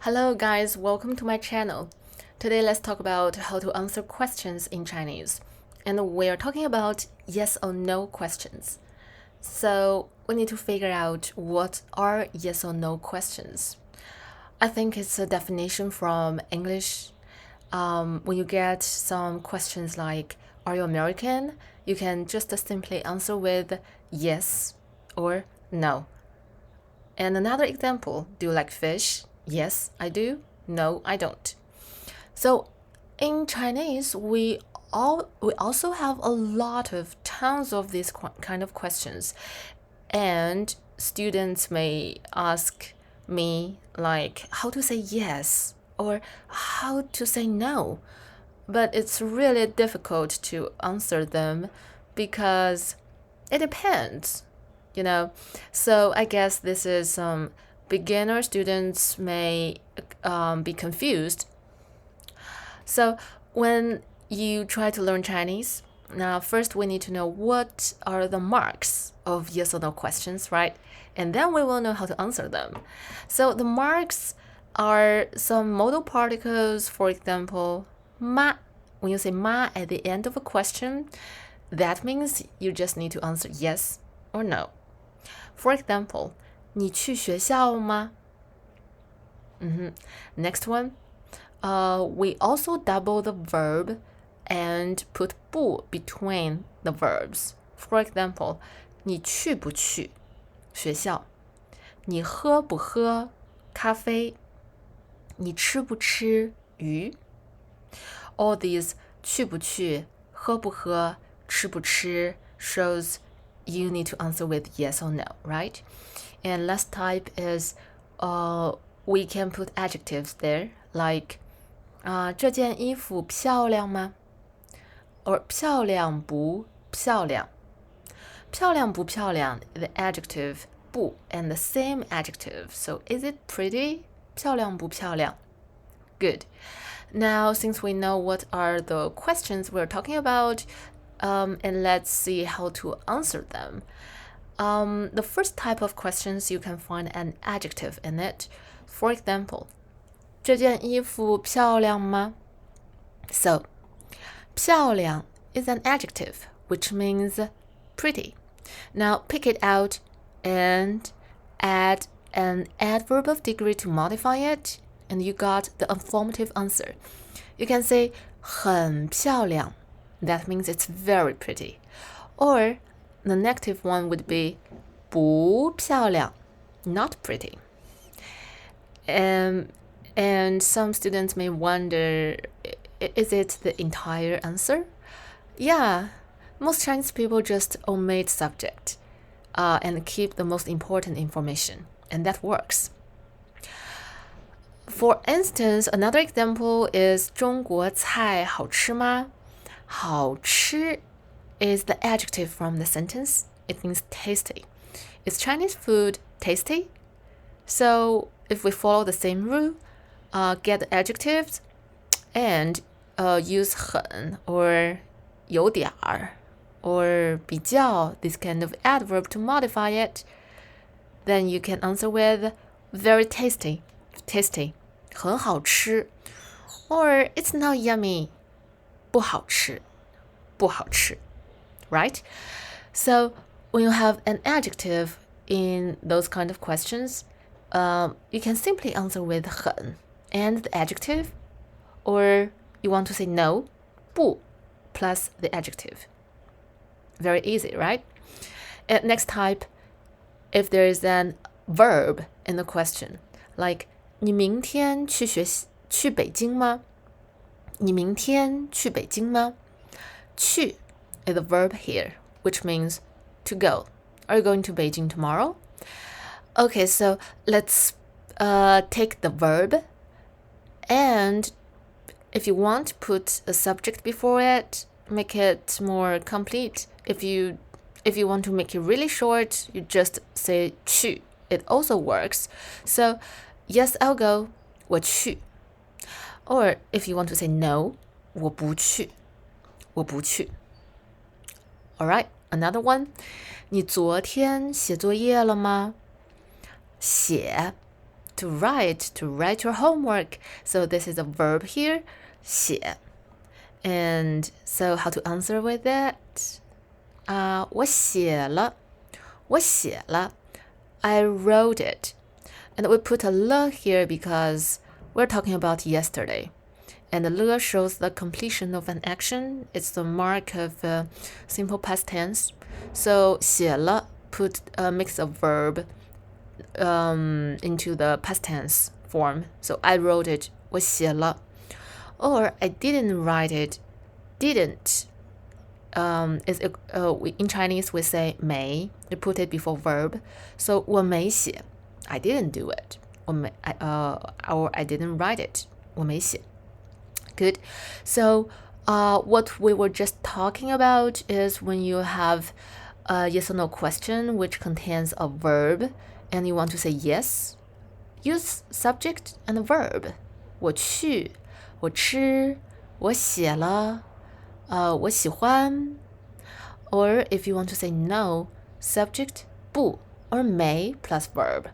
Hello guys, welcome to my channel. Today let's talk about how to answer questions in Chinese. And we're talking about yes or no questions. So we need to figure out what are yes or no questions. I think it's a definition from English. When you get some questions like, are you American? You can just simply answer with yes or no. And another example, do you like fish? Yes, I do. No, I don't. So in Chinese, we also have a lot of tons of these kind of questions. And students may ask me like how to say yes or how to say no. But it's really difficult to answer them because it depends. So I guess this is beginner students may be confused. So when you try to learn Chinese, now first we need to know what are the marks of yes or no questions, right? And then we will know how to answer them. So the marks are some modal particles, for example, ma. When you say ma at the end of a question, that means you just need to answer yes or no. For example, 你去学校吗? Next one, we also double the verb and put 不 between the verbs. For example, 你去不去学校？你喝不喝咖啡？你吃不吃鱼？ All these 去不去、喝不喝、吃不吃 shows you need to answer with yes or no, right? And last type is we can put adjectives there, like 这件衣服漂亮吗 or 漂亮不漂亮漂亮不漂亮 the adjective 不 and the same adjective. So is it pretty? 漂亮不漂亮 Good. Now, since we know what are the questions we're talking about, and let's see how to answer them. The first type of questions, you can find an adjective in it. For example, 这件衣服漂亮吗? So, 漂亮 is an adjective, which means pretty. Now, pick it out and add an adverb of degree to modify it, and you got the affirmative answer. You can say 很漂亮. That means it's very pretty. Or the negative one would be 不漂亮, not pretty. And some students may wonder, is it the entire answer? Yeah, most Chinese people just omit subject and keep the most important information, and that works. For instance, another example is 中国菜好吃吗? 好吃 is the adjective from the sentence. It means tasty. Is Chinese food tasty? So if we follow the same rule, get the adjectives and use 很 or 有点儿 or 比较, this kind of adverb to modify it, then you can answer with very tasty, 很好吃 or it's not yummy, 不好吃 right? So when you have an adjective in those kind of questions, you can simply answer with 很 and the adjective, or you want to say no, 不 plus the adjective. Very easy, right? And next type, if there is an verb in the question, like 你明天去北京吗? 你明天去北京吗? 去 is the verb here, which means to go. Are you going to Beijing tomorrow? Okay, so let's take the verb, and if you want, put a subject before it, make it more complete. If you want to make it really short, you just say 去. It also works. So, yes, I'll go. 我去. Or if you want to say no, 我不去. 我不去. Alright, another one. 你昨天写作业了吗? 写 to write your homework. So this is a verb here, 写. And so how to answer with that? 我写了 I wrote it. And we put a 了 here because we're talking about yesterday. And the 了 shows the completion of an action. It's the mark of simple past tense. So 写了 put a mix of verb into the past tense form. So I wrote it, 我写了. Or I didn't write it, didn't. In Chinese we say 没, we put it before verb. So 我没写, I didn't do it. Or I didn't write it, 我没写. Good. So what we were just talking about is when you have a yes or no question which contains a verb and you want to say yes, use subject and verb. 我去, 我吃, 我写了, 我喜欢. Or if you want to say no, subject 不 or may plus verb.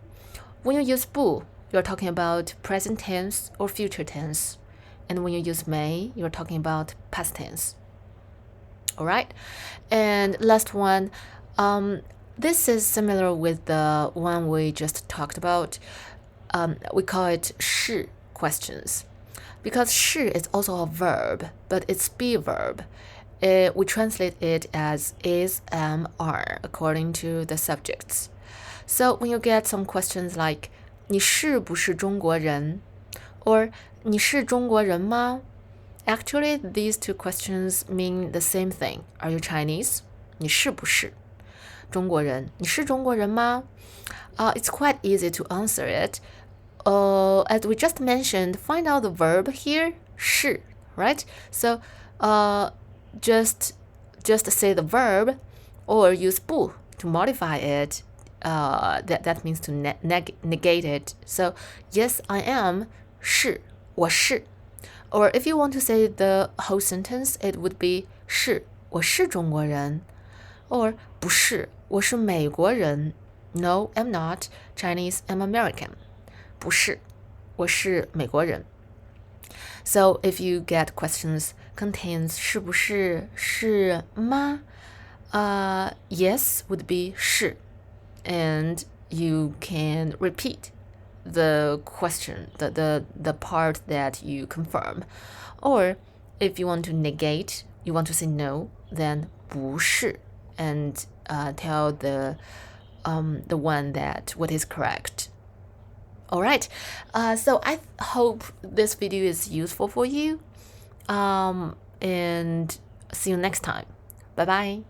When you use 不, you're talking about present tense or future tense. And when you use may, you're talking about past tense. All right? And last one, this is similar with the one we just talked about. We call it 是 questions. Because 是 is also a verb, but it's be verb. We translate it as is, am, are, according to the subjects. So when you get some questions like 你是不是中国人? Or 你是中国人吗? Actually, these two questions mean the same thing. Are you Chinese? 你是不是中国人? 你是中国人吗? It's quite easy to answer it. As we just mentioned, find out the verb here, 是, right? So just say the verb or use 不 to modify it. That means to negate it. So, yes, I am, 是, 我是. Or if you want to say the whole sentence, it would be 是, 我是中国人. Or 不是, 我是美国人. No, I'm not Chinese, I'm American. 不是, 我是美国人. So if you get questions contains 是不是, 是吗? Yes would be 是. And you can repeat the question, the part that you confirm. Or if you want to negate, you want to say no, then 不是, and tell the one that what is correct. All right. So I hope this video is useful for you. And see you next time. Bye bye.